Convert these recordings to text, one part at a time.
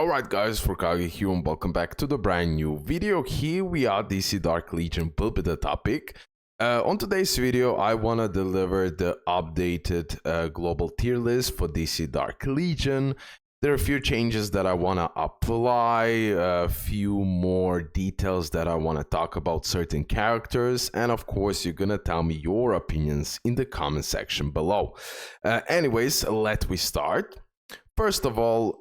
Alright guys, RoKage here and welcome back to the brand new video. Here we are, DC Dark Legion will be the topic. On today's video, I want to deliver the updated global tier list for DC Dark Legion. There are a few changes that I want to apply, a few more details that I want to talk about certain characters, and of course you're gonna tell me your opinions in the comment section below. Anyways, let me start. First of all,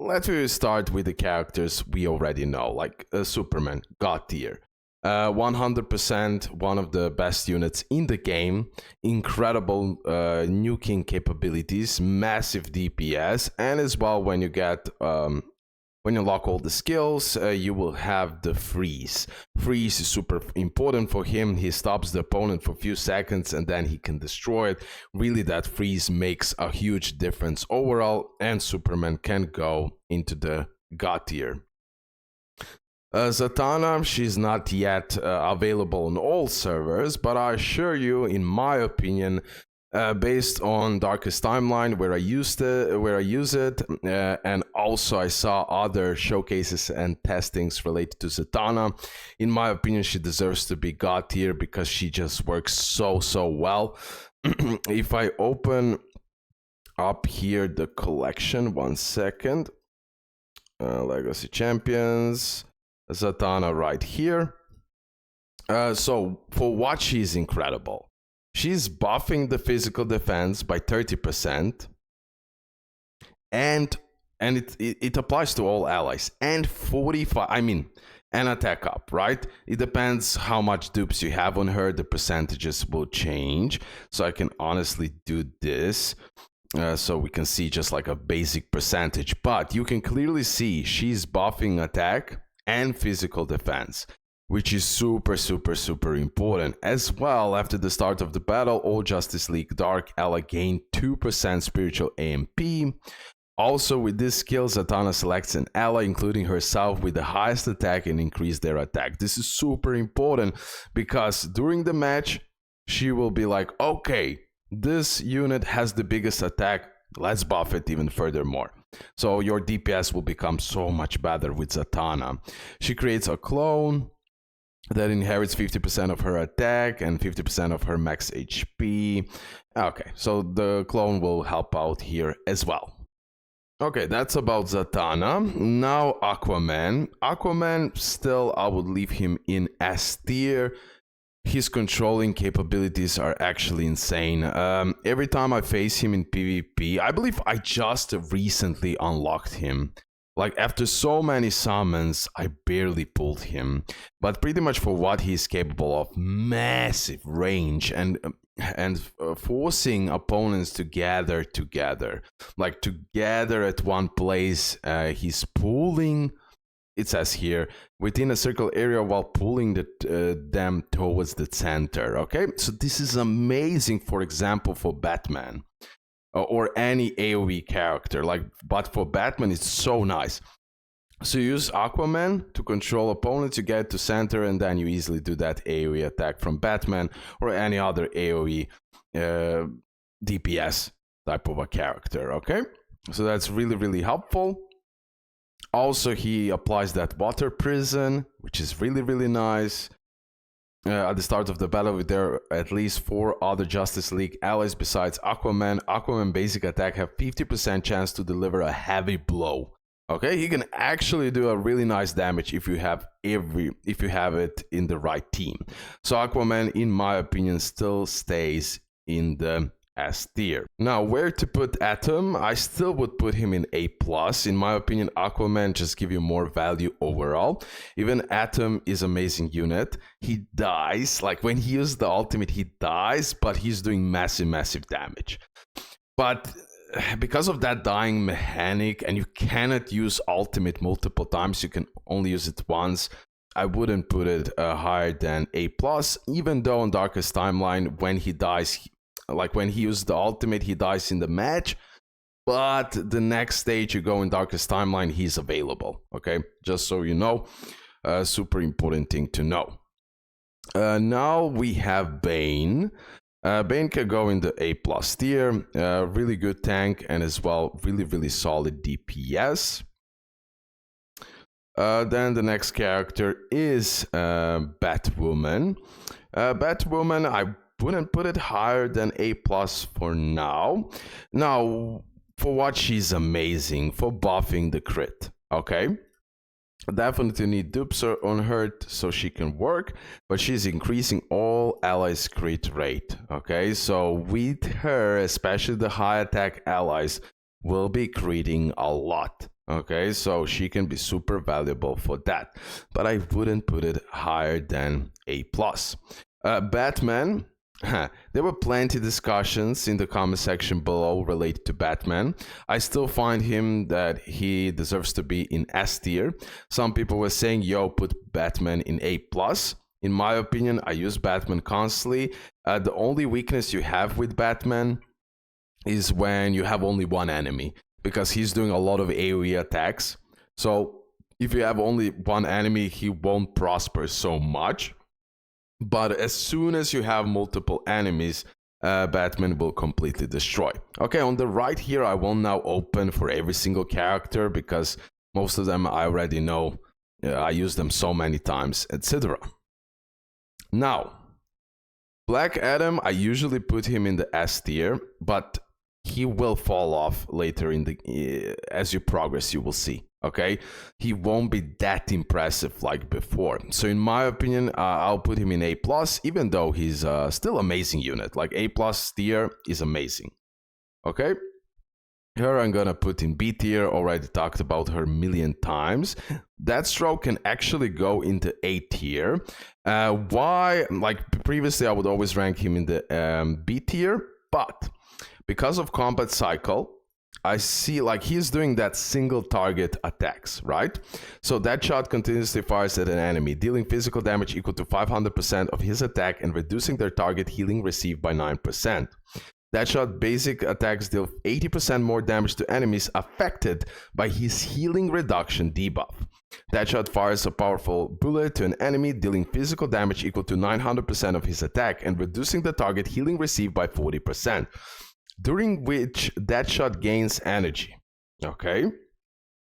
let's start with the characters we already know, like Superman, God tier. 100% one of the best units in the game, incredible nuking capabilities, massive DPS, and as well when you get when you lock all the skills, you will have the freeze. Freeze is super important for him. He stops the opponent for a few seconds and then he can destroy it. Really, that freeze makes a huge difference overall, and Superman can go into the God tier. Zatanna, she's not yet available on all servers, but I assure you, in my opinion, based on Darkest Timeline, where I use it, and also I saw other showcases and testings related to Zatanna. In my opinion, she deserves to be God tier because she just works so well. If I open up here the collection, 1 second, Legacy Champions, Zatanna right here. So for what she's incredible. She's buffing the physical defense by 30%, and it applies to all allies, and 45, an attack up, right? It depends how much dupes you have on her, the percentages will change. So I can honestly do this, so we can see just like a basic percentage, but you can clearly see she's buffing attack and physical defense, which is super important. As well, after the start of the battle, all Justice League Dark ally gain 2% spiritual AMP. Also, with this skill, Zatanna selects an ally, including herself, with the highest attack and increase their attack. This is super important because during the match, she will be like, okay, this unit has the biggest attack, let's buff it even furthermore. So your DPS will become so much better with Zatanna. She creates a clone that inherits 50% of her attack and 50% of her max HP. Okay, so the clone will help out here as well. Okay, that's about Zatanna. Now Aquaman. Aquaman, still I would leave him in S tier. His controlling capabilities are actually insane. Every time I face him in PvP, I believe I just recently unlocked him. Like, after so many summons, I barely pulled him. But pretty much for what he's capable of, massive range and forcing opponents to gather together. Like, to gather at one place, he's pulling, it says here, within a circle area while pulling them towards the center, okay? So this is amazing, for example, for Batman. Or any AoE character, but for Batman it's so nice. So you use Aquaman to control opponents, you get to center, and then you easily do that AoE attack from Batman or any other AoE DPS type of a character, okay? So that's really helpful. Also, he applies that water prison, which is really nice. At the start of the battle, there are at least 4 other Justice League allies besides Aquaman. Aquaman basic attack have 50% chance to deliver a heavy blow. Okay, he can actually do a really nice damage if you have it in the right team. So Aquaman, in my opinion, still stays in the S tier. Now, where to put Atom? I still would put him in A+. In my opinion, Aquaman just give you more value overall. Even Atom is amazing unit. He dies, like when he uses the ultimate, he dies, but he's doing massive damage. But because of that dying mechanic, and you cannot use ultimate multiple times, you can only use it once, I wouldn't put it higher than A+, even though on Darkest Timeline, when he dies, like when he used the ultimate, he dies in the match, but the next stage you go in Darkest Timeline, he's available, okay? Just so you know, super important thing to know. Now we have Bane. Bane can go in the A+ tier, really good tank, and as well really solid DPS. Then the next character is Batwoman. Batwoman, I wouldn't put it higher than A plus for now. Now, for what she's amazing, for buffing the crit, okay? Definitely need dupes on her so she can work, but she's increasing all allies' crit rate, okay? So with her, especially the high attack allies, will be critting a lot. Okay, so she can be super valuable for that, but I wouldn't put it higher than A+. Batman, there were plenty discussions in the comment section below related to Batman. I still find him that he deserves to be in S tier. Some people were saying, yo, put Batman in A+. In my opinion, I use Batman constantly. The only weakness you have with Batman is when you have only one enemy, because he's doing a lot of AoE attacks. So if you have only one enemy, he won't prosper so much. But as soon as you have multiple enemies, Batman will completely destroy. Okay, on the right here, I will now open for every single character, because most of them I already know. I use them so many times, etc. Now, Black Adam, I usually put him in the S tier, but he will fall off later in the as you progress. You will see. Okay, he won't be that impressive like before. So in my opinion, I'll put him in A+, even though he's still amazing unit. Like A+ tier is amazing. Okay, her I'm gonna put in B tier. Already talked about her a million times. Deathstroke can actually go into A tier. Why? Like previously, I would always rank him in the B tier, but because of combat cycle, I see like he's doing that single target attacks, right? So Deadshot continuously fires at an enemy, dealing physical damage equal to 500% of his attack and reducing their target healing received by 9%. Deadshot basic attacks deal 80% more damage to enemies affected by his healing reduction debuff. Deadshot fires a powerful bullet to an enemy, dealing physical damage equal to 900% of his attack and reducing the target healing received by 40%. During which Deadshot gains energy, okay?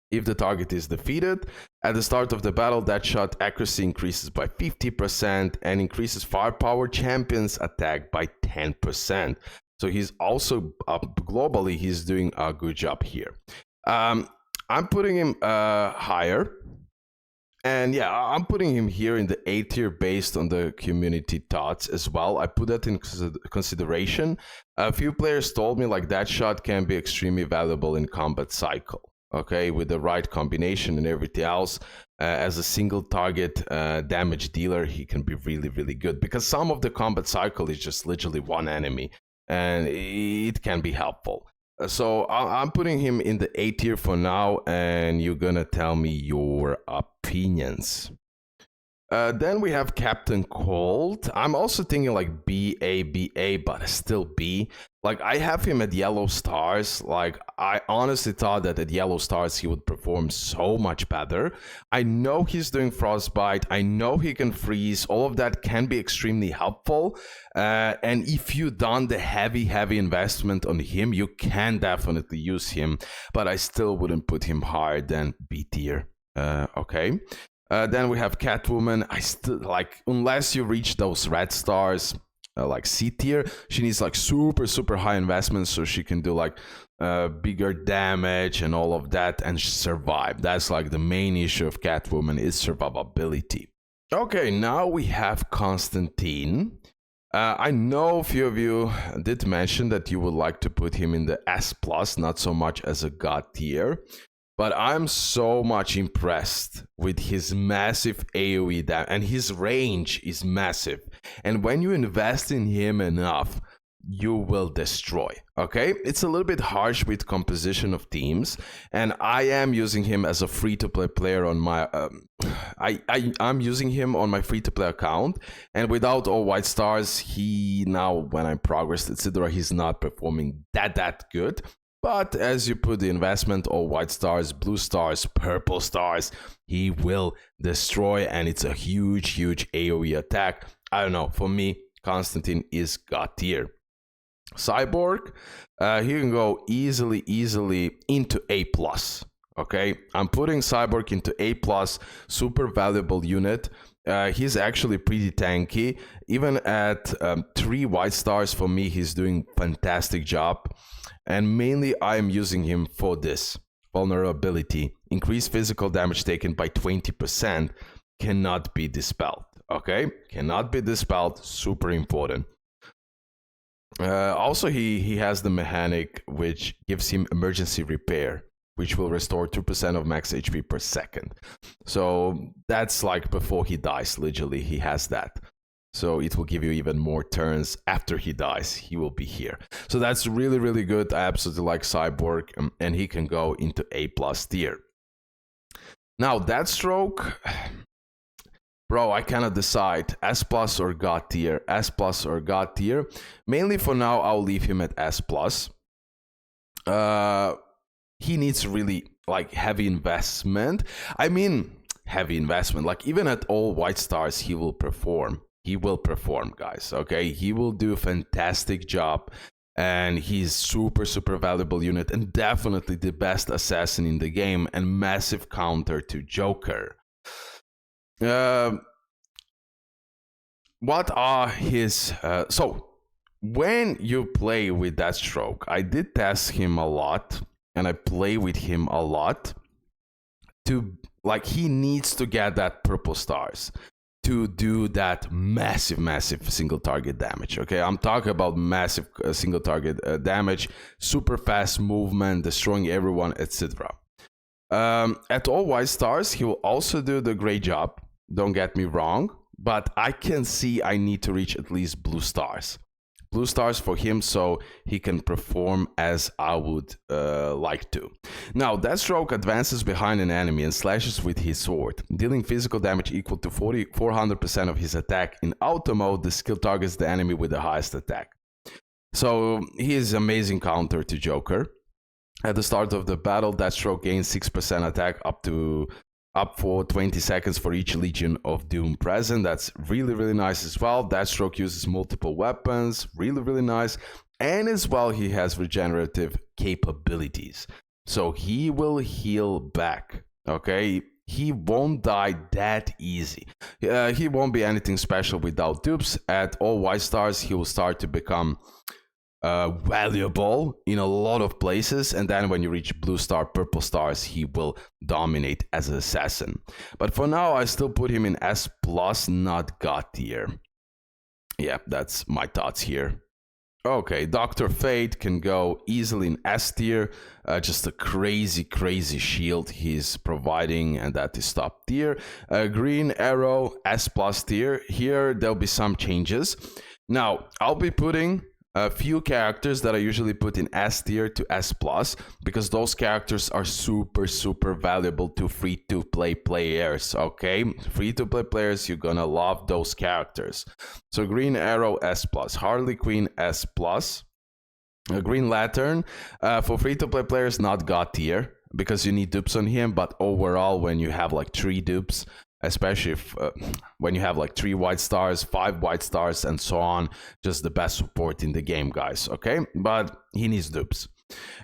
If the target is defeated, at the start of the battle, Deadshot accuracy increases by 50% and increases firepower champions attack by 10%. So he's also, globally, he's doing a good job here. I'm putting him higher. And yeah, I'm putting him here in the A tier based on the community thoughts as well. I put that in consideration. A few players told me like Deadshot can be extremely valuable in combat cycle. Okay, with the right combination and everything else. As a single target damage dealer, he can be really, really good. Because some of the combat cycle is just literally one enemy. And it can be helpful. So I'm putting him in the A tier for now, and you're gonna tell me your opinions. Then we have Captain Cold. I'm also thinking like BA, but still B. Like I have him at Yellow Stars. Like I honestly thought that at Yellow Stars he would perform so much better. I know he's doing Frostbite. I know he can freeze. All of that can be extremely helpful. And if you've done the heavy investment on him, you can definitely use him. But I still wouldn't put him higher than B tier. Okay. Then we have Catwoman. I still like, unless you reach those red stars, like C tier, she needs like super high investments so she can do like bigger damage and all of that and survive. That's like the main issue of Catwoman is survivability. Okay, now we have Constantine. I know a few of you did mention that you would like to put him in the S+, not so much as a God tier. But I'm so much impressed with his massive AoE damage, and his range is massive. And when you invest in him enough, you will destroy, okay? It's a little bit harsh with composition of teams, and I am using him as a free-to-play player on my... I'm using him on my free-to-play account, and without all white stars, he now, when I progressed, etc., he's not performing that good. But as you put the investment, all white stars, blue stars, purple stars, he will destroy, and it's a huge AoE attack. I don't know, for me, Constantine is God tier. Cyborg, he can go easily into A+. Okay, I'm putting Cyborg into A+, super valuable unit. He's actually pretty tanky. Even at 3 white stars, for me, he's doing fantastic job. And mainly I am using him for this vulnerability. Increased physical damage taken by 20% cannot be dispelled. Okay, cannot be dispelled, super important. Also, he has the mechanic which gives him emergency repair, which will restore 2% of max HP per second. So that's like before he dies, literally, he has that. So it will give you even more turns after he dies. He will be here. So that's really, really good. I absolutely like Cyborg, and he can go into A+ tier. Now, Deathstroke, bro, I cannot decide. S+ or God tier. S+ or God tier. Mainly for now, I'll leave him at S+. He needs really like heavy investment. I mean, heavy investment. Like even at all white stars, he will perform. He will perform, guys. Okay, he will do a fantastic job, and he's super, super valuable unit, and definitely the best assassin in the game, and massive counter to Joker. What are his so when you play with Deathstroke, I did test him a lot, and I play with him a lot to, like, he needs to get that purple stars to do that massive single target damage. Okay, I'm talking about massive single target damage, super fast movement, destroying everyone, etc. At all white stars, he will also do the great job, don't get me wrong, but I can see I need to reach at least blue stars for him, so he can perform as I would like to. Now, Deathstroke advances behind an enemy and slashes with his sword, dealing physical damage equal to 400% of his attack. In auto mode, the skill targets the enemy with the highest attack. So he is amazing counter to Joker. At the start of the battle, Deathstroke gains 6% attack up for 20 seconds for each Legion of Doom present. That's really, really nice as well. Deathstroke uses multiple weapons, really, really nice. And as well, he has regenerative capabilities. So he will heal back, okay? He won't die that easy. He won't be anything special without dupes. At all white stars, he will start to become valuable in a lot of places, and then when you reach blue star, purple stars, he will dominate as an assassin. But for now, I still put him in S+, not God tier. Yeah, that's my thoughts here. Okay, Dr. Fate can go easily in S tier. Just a crazy shield he's providing, and that is top tier. Green Arrow, S+ tier. Here, there'll be some changes. Now, I'll be putting a few characters that I usually put in S tier to S+, because those characters are super valuable to free-to-play players, okay? Free-to-play players, you're gonna love those characters. So Green Arrow, S+. Harley Quinn, S+. Green Lantern, for free-to-play players, not God tier, because you need dupes on him, but overall, when you have like 3 dupes, especially if, when you have like 3 white stars, 5 white stars, and so on, just the best support in the game, guys, okay? But he needs dupes.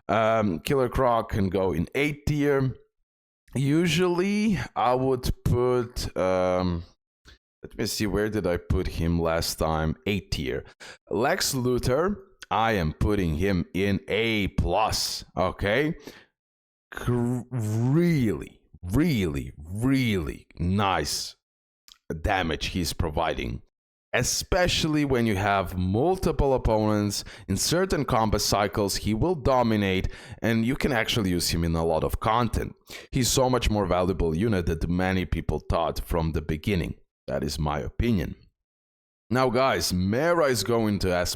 Killer Croc can go in A tier. Usually, I would put, let me see, where did I put him last time? A tier. Lex Luthor, I am putting him in A+, okay? Really nice damage he's providing, especially when you have multiple opponents. In certain combat cycles, he will dominate, and you can actually use him in a lot of content. He's so much more valuable unit than many people thought from the beginning. That is my opinion. Now, guys, Mera is going to S+.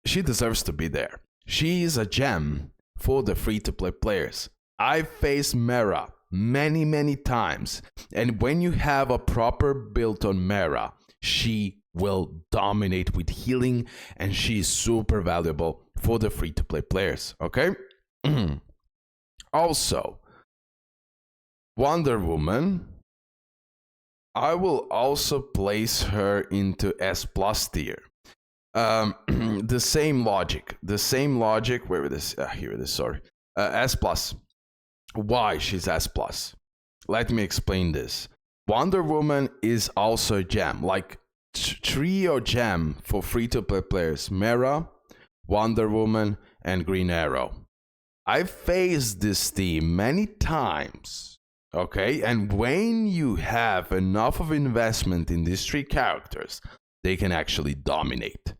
She deserves to be there. She is a gem for the free-to-play players. I've faced Mera many times, and when you have a proper build on Mera, she will dominate with healing, and she is super valuable for the free-to-play players, okay? Also, Wonder Woman, I will also place her into S+ tier. The same logic, where it is, here it is, sorry. S plus. Why she's S plus? Let me explain this. Wonder Woman is also a gem, like trio gem for free-to-play players: Mera, Wonder Woman, and Green Arrow. I've faced this team many times, okay? And when you have enough of investment in these three characters, they can actually dominate.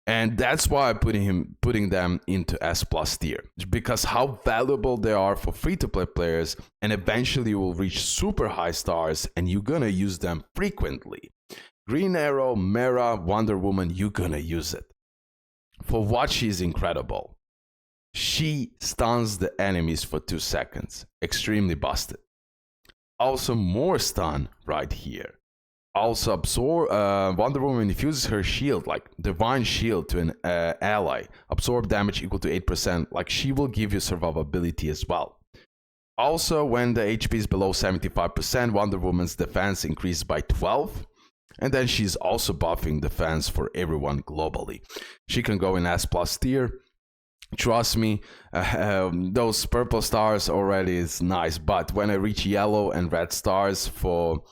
And that's why I'm putting them into S plus tier, because how valuable they are for free-to-play players, and eventually you will reach super high stars and you're gonna use them frequently. Green Arrow, Mera, Wonder Woman, you're gonna use it. For what she's incredible. She stuns the enemies for 2 seconds. Extremely busted. Also more stun right here. Also absorb, Wonder Woman infuses her shield, like divine shield, to an ally. Absorb damage equal to 8%. Like, she will give you survivability as well. Also, when the HP is below 75%, Wonder Woman's defense increases by 12. And then she's also buffing defense for everyone globally. She can go in S plus tier. Trust me, those purple stars already is nice, but when I reach yellow and red stars for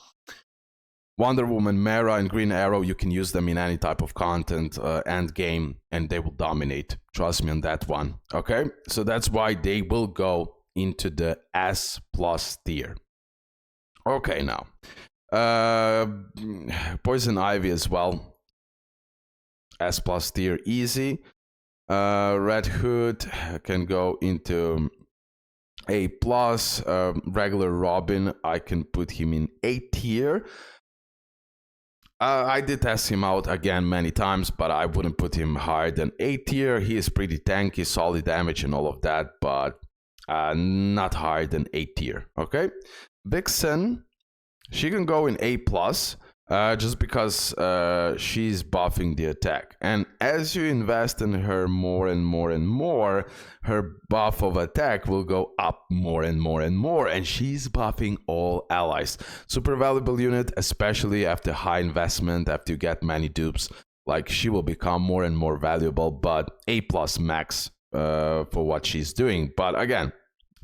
Wonder Woman, Mera, and Green Arrow, you can use them in any type of content and game, and they will dominate. Trust me on that one. Okay, so that's why they will go into the S plus tier. Okay, now Poison Ivy as well. S plus tier, easy. Red Hood can go into A plus. Regular Robin, I can put him in A tier. I did test him out again many times, but I wouldn't put him higher than A tier. He is pretty tanky, solid damage and all of that, but not higher than A tier. Okay, Vixen, she can go in A plus. Just because she's buffing the attack. And as you invest in her more and more and more, her buff of attack will go up more and more and more. And she's buffing all allies. Super valuable unit, especially after high investment, after you get many dupes. Like, she will become more and more valuable, but A plus max for what she's doing. But again,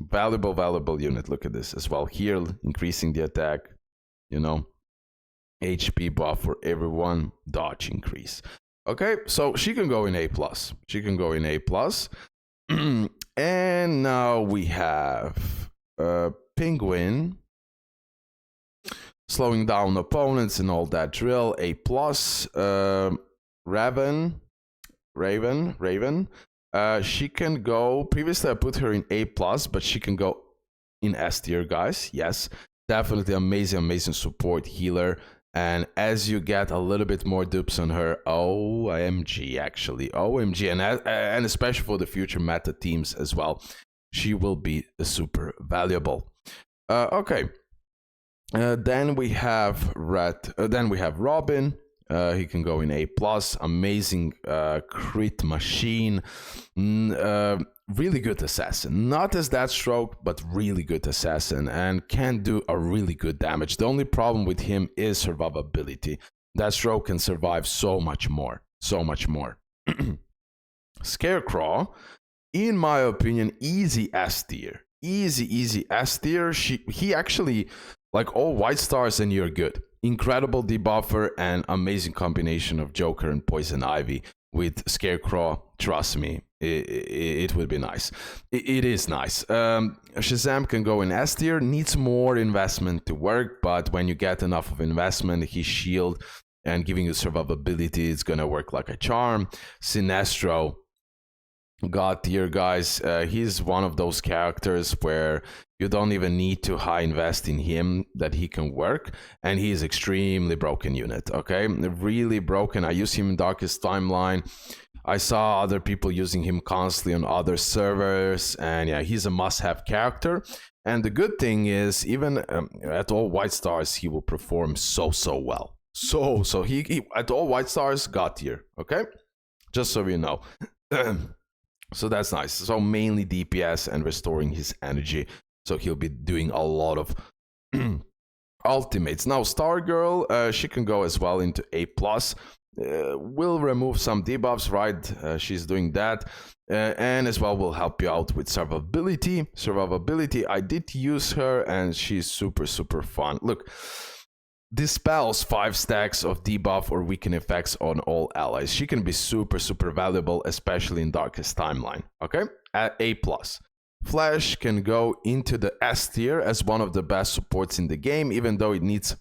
valuable unit. Look at this as well. Here, increasing the attack, you know. HP buff for everyone, dodge increase. Okay, so she can go in A plus. She can go in A plus. And now we have Penguin, slowing down opponents and all that drill. A plus. Raven. She can go. Previously, I put her in A plus, but she can go in S tier, guys. Yes, definitely amazing support healer. And as you get a little bit more dupes on her, OMG, actually, OMG, and especially for the future meta teams as well, she will be super valuable. Okay, then we have Robin. He can go in A plus. Amazing crit machine. Really good assassin. Not as Deathstroke, but really good assassin, and can do a really good damage. The only problem with him is survivability. Deathstroke can survive so much more. Scarecrow, in my opinion, easy S tier. Easy S tier. He actually, like, all white stars and you're good. Incredible debuffer and amazing combination of Joker and Poison Ivy with Scarecrow. Trust me, it would be nice. It is nice. Shazam can go in S tier. Needs more investment to work, but when you get enough of investment, his shield and giving you survivability, it's gonna work like a charm. Sinestro, God tier, guys. He's one of those characters where you don't even need to high invest in him, that he can work, and he is extremely broken unit. Okay, really broken. I use him in Darkest Timeline. I saw other people using him constantly on other servers, and yeah, he's a must-have character. And the good thing is, even at all white stars, he will perform so well. So he at all white stars, God tier. Okay, just so you know. So that's nice. So mainly DPS and restoring his energy. So he'll be doing a lot of ultimates. Now Stargirl, she can go as well into A plus. will remove some debuffs, right? She's doing that. And as well will help you out with survivability. I did use her and she's super fun. Look, dispels 5 stacks of debuff or weaken effects on all allies. She can be super valuable, especially in Darkest Timeline. Okay, at A+. Flash can go into the S tier as one of the best supports in the game, even though it needs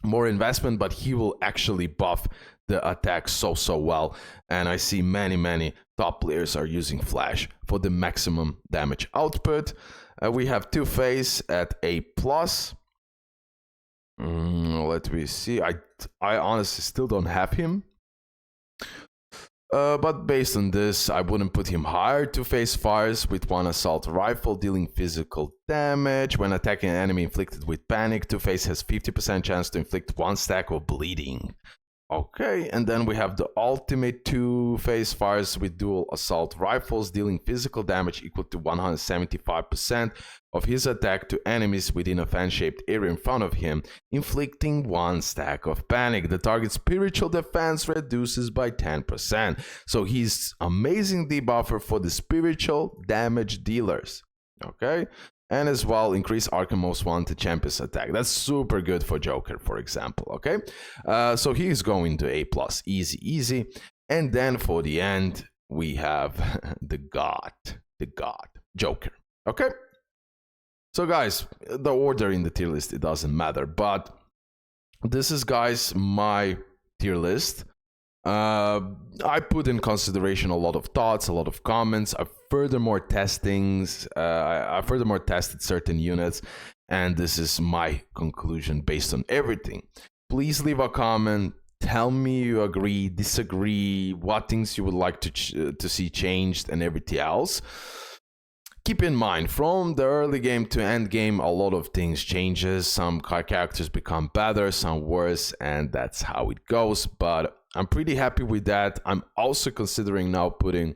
more investment, but he will actually buff the attack so well. And I see many top players are using Flash for the maximum damage output. We have Two-Face at A+. Let me see. I honestly still don't have him. But based on this, I wouldn't put him higher. Two-Face fires with 1 assault rifle, dealing physical damage. When attacking an enemy inflicted with panic, Two-Face has 50% chance to inflict 1 stack of bleeding. Okay, and then we have the ultimate Two-Face fires with dual assault rifles, dealing physical damage equal to 175% of his attack to enemies within a fan-shaped area in front of him, inflicting 1 stack of panic. The target's spiritual defense reduces by 10%. So he's amazing debuffer for the spiritual damage dealers. Okay? And as well, increase Arkham Most Wanted Champion's attack. That's super good for Joker, for example, okay? So he's going to A+, easy. And then for the end, we have the God, Joker, okay? So guys, the order in the tier list, it doesn't matter, but this is, guys, my tier list. I put in consideration a lot of thoughts, a lot of comments. I furthermore tested certain units, and this is my conclusion based on everything. Please leave a comment. Tell me you agree, disagree, what things you would like to see changed, and everything else. Keep in mind, from the early game to end game, a lot of things changes. Some characters become better, some worse, and that's how it goes. But I'm pretty happy with that. I'm also considering now putting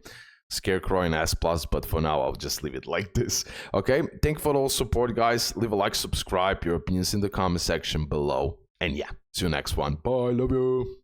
Scarecrow in S+, but for now, I'll just leave it like this. Okay, thank you for all support, guys. Leave a like, subscribe, your opinions in the comment section below. And yeah, see you next one. Bye, love you.